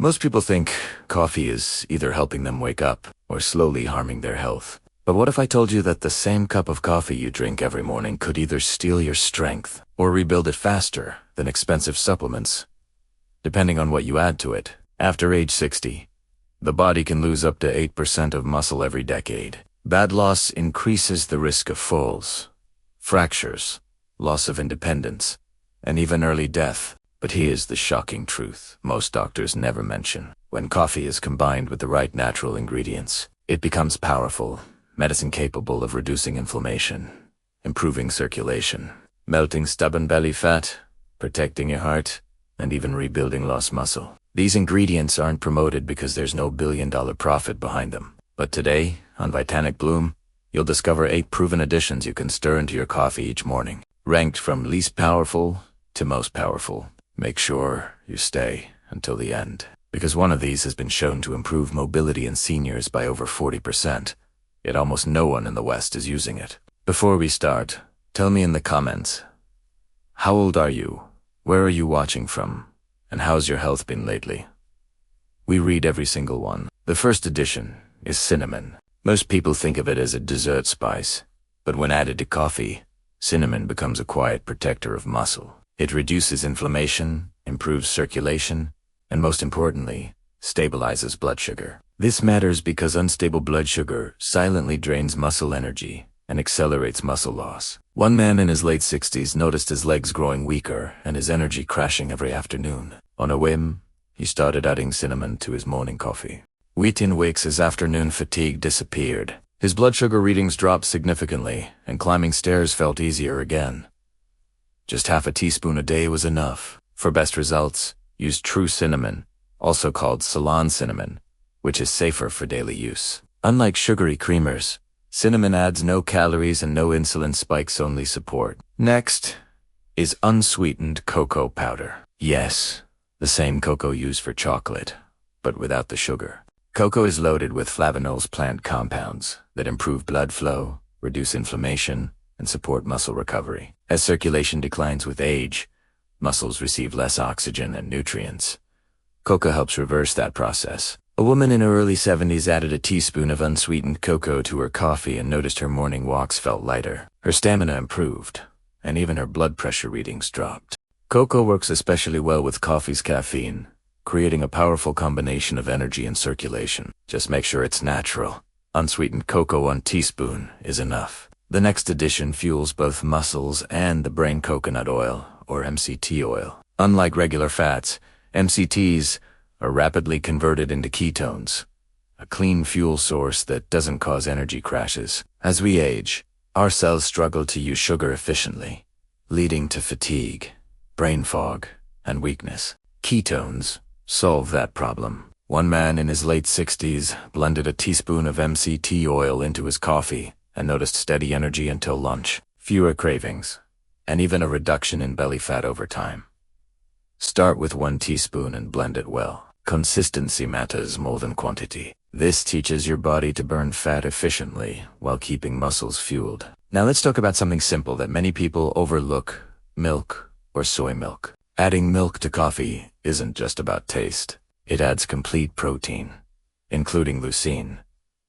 Most people think coffee is either helping them wake up or slowly harming their health. But what if I told you that the same cup of coffee you drink every morning could either steal your strength or rebuild it faster than expensive supplements, depending on what you add to it? After age 60, the body can lose up to 8% of muscle every decade. Bad loss increases the risk of falls, fractures, loss of independence, and even early death. But here's the shocking truth most doctors never mention. When coffee is combined with the right natural ingredients, it becomes powerful medicine capable of reducing inflammation, improving circulation, melting stubborn belly fat, protecting your heart, and even rebuilding lost muscle. These ingredients aren't promoted because there's no billion-dollar profit behind them. But today, on Vitanic Bloom, you'll discover 8 proven additions you can stir into your coffee each morning, ranked from least powerful to most powerful. Make sure you stay until the end, because one of these has been shown to improve mobility in seniors by over 40%. Yet almost no one in the West is using it. Before we start, tell me in the comments, how old are you? Where are you watching from? And how's your health been lately? We read every single one. The first addition is cinnamon. Most people think of it as a dessert spice, but when added to coffee, cinnamon becomes a quiet protector of muscle. It reduces inflammation, improves circulation, and most importantly, stabilizes blood sugar. This matters because unstable blood sugar silently drains muscle energy and accelerates muscle loss. One man in his late 60s noticed his legs growing weaker and his energy crashing every afternoon. On a whim, he started adding cinnamon to his morning coffee. Within weeks, his afternoon fatigue disappeared. His blood sugar readings dropped significantly, and climbing stairs felt easier again. Just half a teaspoon a day was enough. For best results, use true cinnamon, also called Ceylon cinnamon, which is safer for daily use. Unlike sugary creamers, cinnamon adds no calories and no insulin spikes, only support. Next is unsweetened cocoa powder. Yes, the same cocoa used for chocolate, but without the sugar. Cocoa is loaded with flavanols, plant compounds that improve blood flow, reduce inflammation, and support muscle recovery. As circulation declines with age, muscles receive less oxygen and nutrients. Cocoa helps reverse that process. A woman in her early 70s added a teaspoon of unsweetened cocoa to her coffee and noticed her morning walks felt lighter. Her stamina improved, and even her blood pressure readings dropped. Cocoa works especially well with coffee's caffeine, creating a powerful combination of energy and circulation. Just make sure it's natural. Unsweetened cocoa 1 teaspoon is enough. The next addition fuels both muscles and the brain: coconut oil, or MCT oil. Unlike regular fats, MCTs are rapidly converted into ketones, a clean fuel source that doesn't cause energy crashes. As we age, our cells struggle to use sugar efficiently, leading to fatigue, brain fog, and weakness. Ketones solve that problem. One man in his late 60s blended a teaspoon of MCT oil into his coffee and noticed steady energy until lunch, fewer cravings, and even a reduction in belly fat over time. Start with 1 teaspoon and blend it well. Consistency matters more than quantity. This teaches your body to burn fat efficiently while keeping muscles fueled. Now let's talk about something simple that many people overlook: milk or soy milk. Adding milk to coffee isn't just about taste. It adds complete protein, including leucine,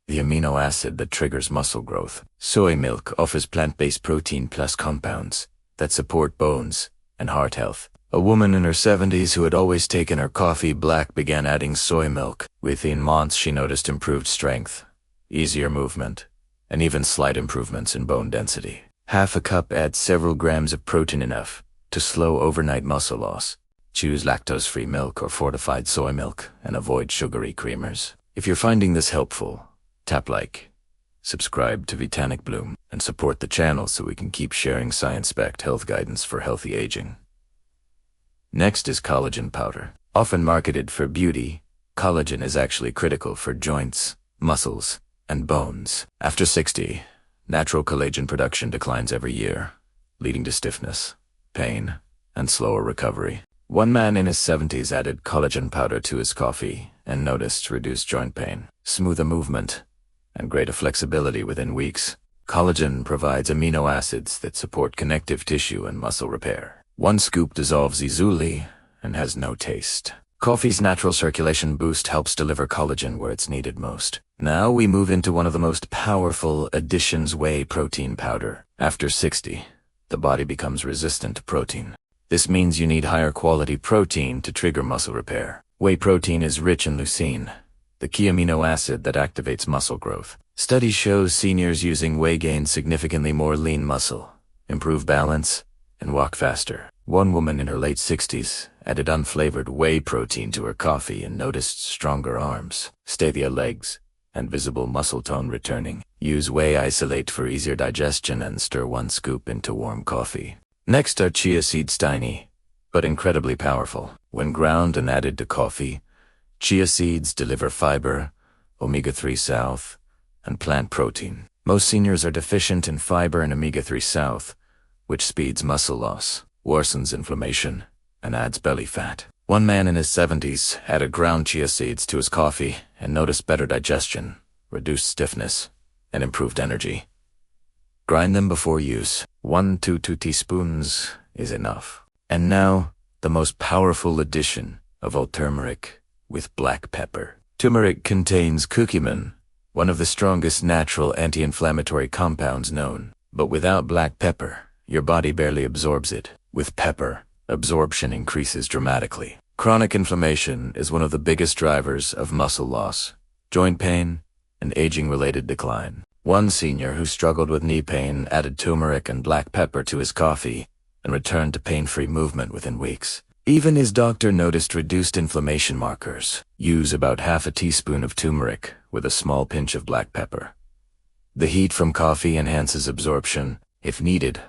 the amino acid that triggers muscle growth. Soy milk offers plant-based protein plus compounds that support bones and heart health. A woman in her 70s who had always taken her coffee black began adding soy milk. Within months, she noticed improved strength, easier movement, and even slight improvements in bone density. Half a cup adds several grams of protein, enough to slow overnight muscle loss. Choose lactose-free milk or fortified soy milk and avoid sugary creamers. If you're finding this helpful, tap like, subscribe to Vitanic Bloom, and support the channel so we can keep sharing science-backed health guidance for healthy aging. Next is collagen powder. Often marketed for beauty, collagen is actually critical for joints, muscles, and bones. After 60, natural collagen production declines every year, leading to stiffness, pain, and slower recovery. One man in his 70s added collagen powder to his coffee and noticed reduced joint pain, smoother movement, and greater flexibility within weeks. Collagen provides amino acids that support connective tissue and muscle repair. 1 scoop dissolves easily and has no taste. Coffee's natural circulation boost helps deliver collagen where it's needed most. Now we move into one of the most powerful additions, whey protein powder. After 60, the body becomes resistant to protein. This means you need higher quality protein to trigger muscle repair. Whey protein is rich in leucine, the key amino acid that activates muscle growth. Study shows seniors using whey gain significantly more lean muscle, improve balance, and walk faster. One woman in her late 60s added unflavored whey protein to her coffee and noticed stronger arms, steadier legs, and visible muscle tone returning. Use whey isolate for easier digestion and stir 1 scoop into warm coffee. Next are chia seeds, tiny, but incredibly powerful. When ground and added to coffee, chia seeds deliver fiber, omega-3 south, and plant protein. Most seniors are deficient in fiber and omega-3 south, which speeds muscle loss, worsens inflammation, and adds belly fat. One man in his 70s added ground chia seeds to his coffee and noticed better digestion, reduced stiffness, and improved energy. Grind them before use. 1 to 2 teaspoons is enough. And now, the most powerful addition of all turmeric with black pepper. Turmeric contains curcumin, one of the strongest natural anti-inflammatory compounds known. But without black pepper, your body barely absorbs it. With pepper, absorption increases dramatically. Chronic inflammation is one of the biggest drivers of muscle loss, joint pain, and aging-related decline. One senior who struggled with knee pain added turmeric and black pepper to his coffee and returned to pain-free movement within weeks. Even his doctor noticed reduced inflammation markers. Use about half a teaspoon of turmeric with a small pinch of black pepper. The heat from coffee enhances absorption. If needed,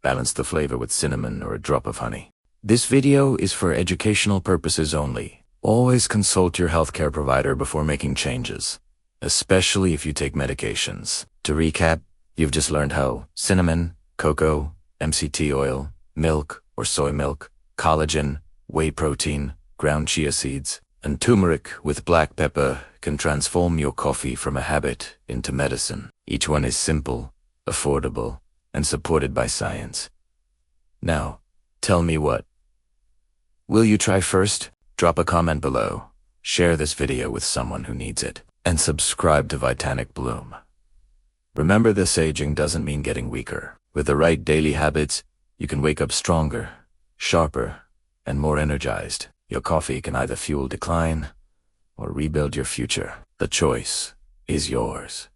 balance the flavor with cinnamon or a drop of honey. This video is for educational purposes only. Always consult your healthcare provider before making changes, especially if you take medications. To recap, you've just learned how cinnamon, cocoa, MCT oil, milk or soy milk, collagen, whey protein, ground chia seeds, and turmeric with black pepper can transform your coffee from a habit into medicine. Each one is simple, affordable, and supported by science. Now, tell me what will you try first? Drop a comment below, share this video with someone who needs it, and subscribe to Vitanic Bloom. Remember, this aging doesn't mean getting weaker. With the right daily habits, you can wake up stronger, sharper, and more energized. Your coffee can either fuel decline or rebuild your future. The choice is yours.